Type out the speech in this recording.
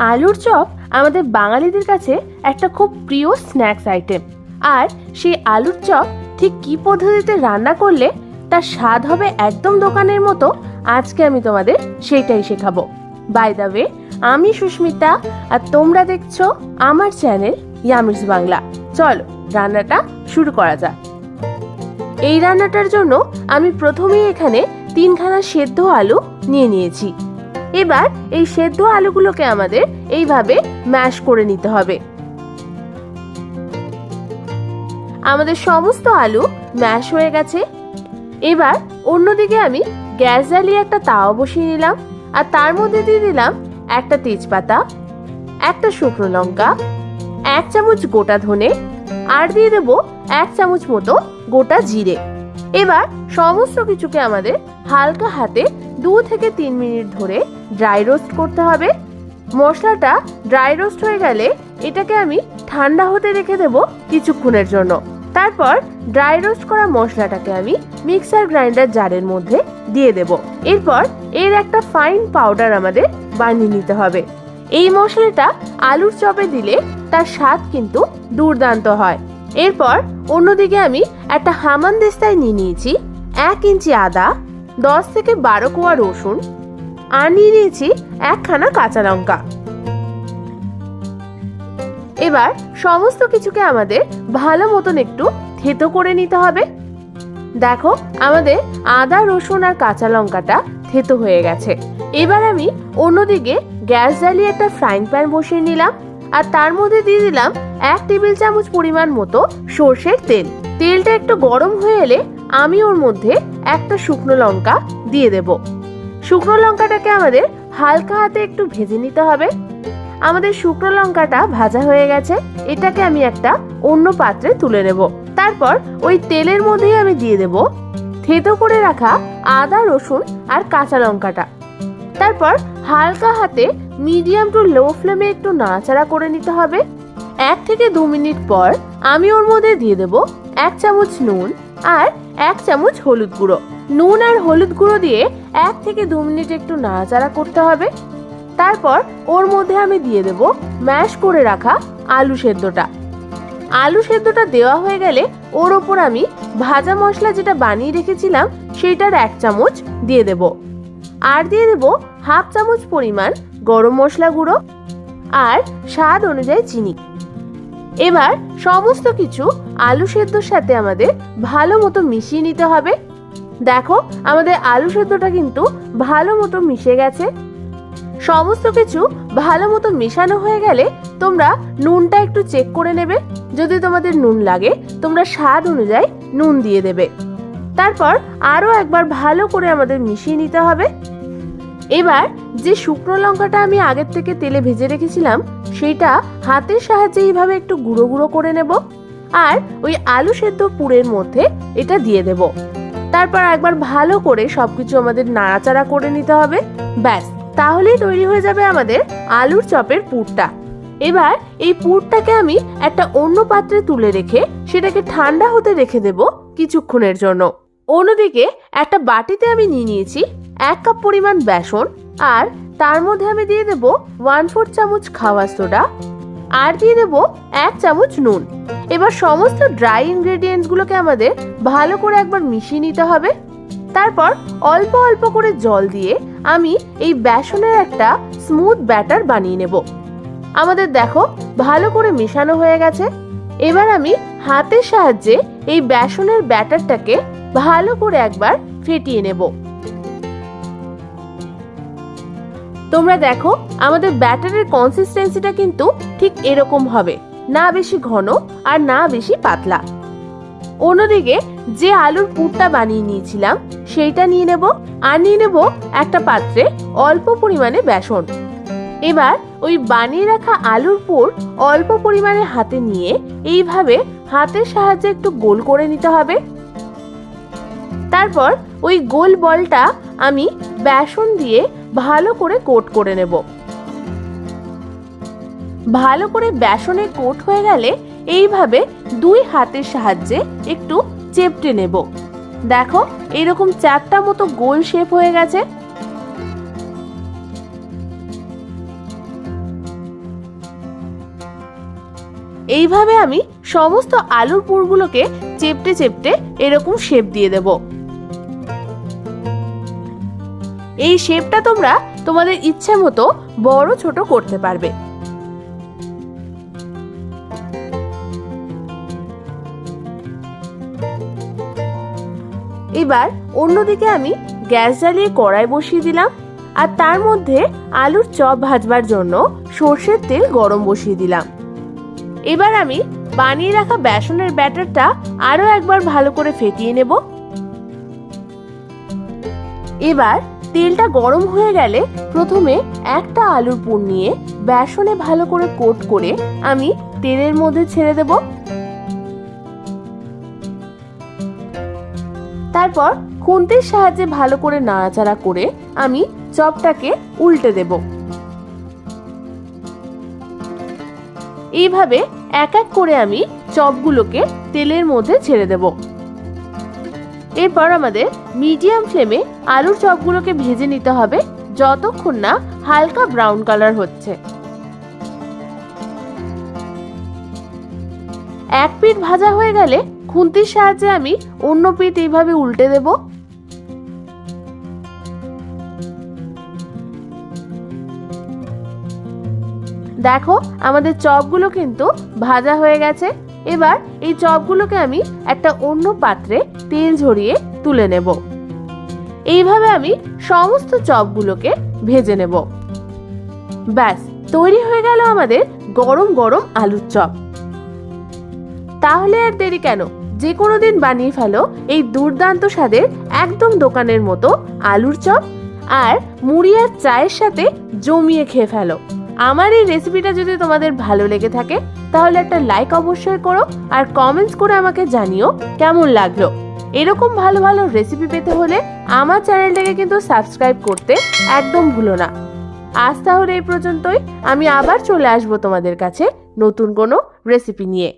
আলুর চপ আমাদের বাঙালিদের কাছে একটা খুব প্রিয় স্ন্যাক্স আইটেম। আর সেই আলুর চপ ঠিক কী পদ্ধতিতে রান্না করলে তার স্বাদ হবে একদম দোকানের মতো, আজকে আমি তোমাদের সেইটাই শেখাবো। বাই দ্য ওয়ে, আমি সুস্মিতা আর তোমরা দেখছো আমার চ্যানেল ইয়ামিস বাংলা। চলো রান্নাটা শুরু করা যাক। এই রান্নাটার জন্য আমি প্রথমেই এখানে 3খানা সেদ্ধ আলু নিয়ে নিয়েছি। এবার এই সেদ্ধ আলুগুলোকে আমাদের এইভাবে ম্যাশ করে নিতে হবে। আমাদের সমস্ত আলু ম্যাশ হয়ে গেছে। এবার অন্যদিকে আমি গ্যাস জ্বালিয়ে একটা তাওয়া বসিয়ে নিলাম আর তার মধ্যে দিয়ে দিলাম একটা তেজপাতা, একটা শুকনো লঙ্কা, 1 চামচ গোটা ধনে আর দিয়ে দেবো 1 চামচ মতো গোটা জিরে। এবার সমস্ত কিছুকে আমাদের হালকা হাতে 2 থেকে 3 মিনিট ধরে ড্রাই রোস্ট করতে হবে। মশলাটা ড্রাই রোস্ট হয়ে গেলে এটাকে আমি ঠান্ডা হতে রেখে দেব কিছুক্ষণের জন্য। তারপর ড্রাই রোস্ট করা মশলাটাকে আমি মিক্সার গ্রাইন্ডার জারের মধ্যে দিয়ে দেব। এরপর এর একটা ফাইন পাউডার আমাদের বানিয়ে নিতে হবে। এই মশলাটা আলুর চপে দিলে তার স্বাদ কিন্তু দুর্দান্ত হয়। এরপর অন্যদিকে আমি একটা হামানদিস্তায় নিয়ে নিয়েছি 1 ইঞ্চি আদা, 10 থেকে 12 কোয়া রসুন আর নিয়ে নিয়েছি 1খানা কাঁচা লঙ্কা। এবার সমস্ত কিছুকে আমাদের ভালো মতন একটু থেতো করে নিতে হবে। দেখো আমাদের আদা, রসুন আর কাঁচা লঙ্কাটা থেতো হয়ে গেছে। এবার আমি অন্যদিকে গ্যাস জ্বালিয়ে একটা ফ্রাইং প্যান বসিয়ে নিলাম আর তার মধ্যে দিয়ে দিলাম 1 টেবিল চামচ পরিমাণ মতো সর্ষের তেল। তেলটা একটু গরম হয়ে এলে আমি ওর মধ্যে একটা শুকনো লঙ্কা দিয়ে দেব। শুকনো লঙ্কাটাকে আমাদের হালকা হাতে একটু ভেজে নিতে হবে। আমাদের শুকনো লঙ্কাটা ভাজা হয়ে গেছে, এটাকে আমি একটা অন্য পাত্রে তুলে নেব। তারপর ওই তেলের মধ্যেই আমি দিয়ে দেব থেতো করে রাখা আদা, রসুন আর কাঁচা লঙ্কাটা। তারপর হালকা হাতে মিডিয়াম টু লো ফ্লেমে একটু নাড়াচাড়া করে নিতে হবে। 1 থেকে 2 মিনিট পর আমি ওর মধ্যে দিয়ে দেব 1 চামচ নুন আর 1 চামচ হলুদ গুঁড়ো। নুন আর হলুদ গুঁড়ো দিয়ে 1 থেকে 2 মিনিট একটু নাড়াচাড়া করতে হবে। তারপর ওর মধ্যে আমি দিয়ে দেব ম্যাশ করে রাখা আলু সেদ্ধটা। আলু সেদ্ধটা দেওয়া হয়ে গেলে ওর ওপর আমি ভাজা মশলা যেটা বানিয়ে রেখেছিলাম সেইটার 1 চামচ দিয়ে দেব আর দিয়ে দেব 1/2 চামচ পরিমাণ গরম মশলা গুঁড়ো আর স্বাদ অনুযায়ী চিনি। এবার সমস্ত কিছু আলু সেদ্ধর সাথে আমাদের ভালো মতো মিশিয়ে নিতে হবে। দেখো আমাদের আলু সেদ্ধটা কিন্তু ভালো মতো মিশে গেছে। সমস্ত কিছু ভালো মতো মেশানো হয়ে গেলে তোমরা নুনটা একটু চেক করে নেবে। যদি তোমাদের নুন লাগে তোমরা স্বাদ অনুযায়ী নুন দিয়ে দেবে। তারপর আরও একবার ভালো করে আমাদের মিশিয়ে নিতে হবে। এবার যে শুকনো লঙ্কাটা আমি আগের থেকে তেলে ভেজে রেখেছিলাম সেইটা হাতের সাহায্যে এইভাবে একটু গুঁড়ো গুঁড়ো করে নেব আর ওই আলু সেদ্ধ পুরের মধ্যে এটা দিয়ে দেব। তারপর একবার ভালো করে সবকিছু আমাদের নাড়াচাড়া করে নিতে হবে। ব্যাস, তাহলেই তৈরি হয়ে যাবে আমাদের আলুর চপের পুরটা। এবার এই পুরটাকে আমি একটা অন্য পাত্রে তুলে রেখে সেটাকে ঠান্ডা হতে রেখে দেব কিছুক্ষণের জন্য। অন্যদিকে একটা বাটিতে আমি নিয়ে নিয়েছি 1 কাপ পরিমাণ বেসন আর তার মধ্যে আমি দিয়ে দেব 1/4 চামচ খাওয়া সোডা আর দিয়ে দেব 1 চামচ নুন। এবার সমস্ত ড্রাই ইনগ্রেডিয়েন্টস গুলোকে আমাদের ভালো করে একবার মিশিয়ে নিতে হবে। তারপর অল্প অল্প করে জল দিয়ে আমি এই বেসনের একটা স্মুথ ব্যাটার বানিয়ে নেব। আমাদের দেখো ভালো করে মেশানো হয়ে গেছে। এবার আমি হাতের সাহায্যে এই বেসনের ব্যাটারটাকে ভালো করে একবার ফেটিয়ে নেব। তোমরা দেখো আমাদের ব্যাটারের কনসিস্টেন্সিটা কিন্তু ঠিক এরকম হবে, না বেশি ঘন আর না বেশি পাতলা। অন্যদিকে যে আলুর পুরটা বানিয়ে নিয়েছিলাম সেইটা নিয়ে নেব আর নিয়ে নেব একটা পাত্রে অল্প পরিমাণে বেসন। এবার ওই বানিয়ে রাখা আলুর পুর অল্প পরিমাণে হাতে নিয়ে এইভাবে হাতের সাহায্যে একটু গোল করে নিতে হবে। তারপর ওই গোল বলটা আমি বেসন দিয়ে ভালো করে কোট করে নেব। ভালো করে বেসনে কোট হয়ে গেলে এইভাবে 2 হাতের সাহায্যে একটু চেপটে নেব। দেখো এরকম চ্যাপটা মতো গোল শেপ হয়ে গেছে। এইভাবে আমি সমস্ত আলুর পুরগুলোকে চেপটে চেপটে এরকম শেপ দিয়ে দেব। এই শেপটা তোমরা তোমাদের ইচ্ছে মতো বড় ছোট করতে পারবে। এবার অন্যদিকে আমি গ্যাস জ্বালিয়ে কড়াই বসিয়ে দিলাম আর তার মধ্যে আলুর চপ ভাজবার জন্য সর্ষের তেল গরম বসিয়ে দিলাম। এবার আমি বানিয়ে রাখা বেসনের ব্যাটারটা আরো একবার ভালো করে ফেটিয়ে নেব। এবার তেলটা গরম হয়ে গেলে প্রথমে একটা আলুর পুর নিয়ে বেসনে ভালো করে কোট করে আমি তেলের মধ্যে ছেড়ে দেব। তারপর খুন্তির সাহায্যে ভালো করে নাড়াচাড়া করে আমি চপটাকে উল্টে দেব। এইভাবে এক এক করে আমি চপগুলোকে তেলের মধ্যে ছেড়ে দেব। এরপর আমাদের মিডিয়াম ফ্লেমে আলুর চপগুলোকে ভেজে নিতে হবে যতক্ষণ না হালকা ব্রাউন কালার হচ্ছে। এক পিঠ ভাজা হয়ে গেলে খুন্তির সাহায্যে আমি অন্য পিঠ এইভাবে উল্টে দেব। দেখো আমাদের চপগুলো কিন্তু ভাজা হয়ে গেছে। এবার এই চপগুলোকে আমি একটা অন্য পাত্রে তেল ঝরিয়ে তুলে নেব। এইভাবে আমি সমস্ত চপগুলোকে ভেজে নেব। ব্যাস তৈরি হয়ে গেল আমাদের গরম গরম আলুর চপ। তাহলে আর দেরি কেন, যে কোনো দিন বানিয়ে ফেলো এই দুর্দান্ত স্বাদের একদম দোকানের মতো আলুর চপ আর মুড়ি আর চায়ের সাথে জমিয়ে খেয়ে ফেলো। আমার এই রেসিপিটা যদি তোমাদের ভালো লেগে থাকে তাহলে একটা লাইক অবশ্যই করো আর কমেন্টস করে আমাকে জানিও কেমন লাগলো। এরকম ভালো ভালো রেসিপি পেতে হলে আমার চ্যানেলটাকে কিন্তু সাবস্ক্রাইব করতে একদম ভুলো না। আজ তাহলে এই পর্যন্তই, আমি আবার চলে আসবো তোমাদের কাছে নতুন কোনো রেসিপি নিয়ে।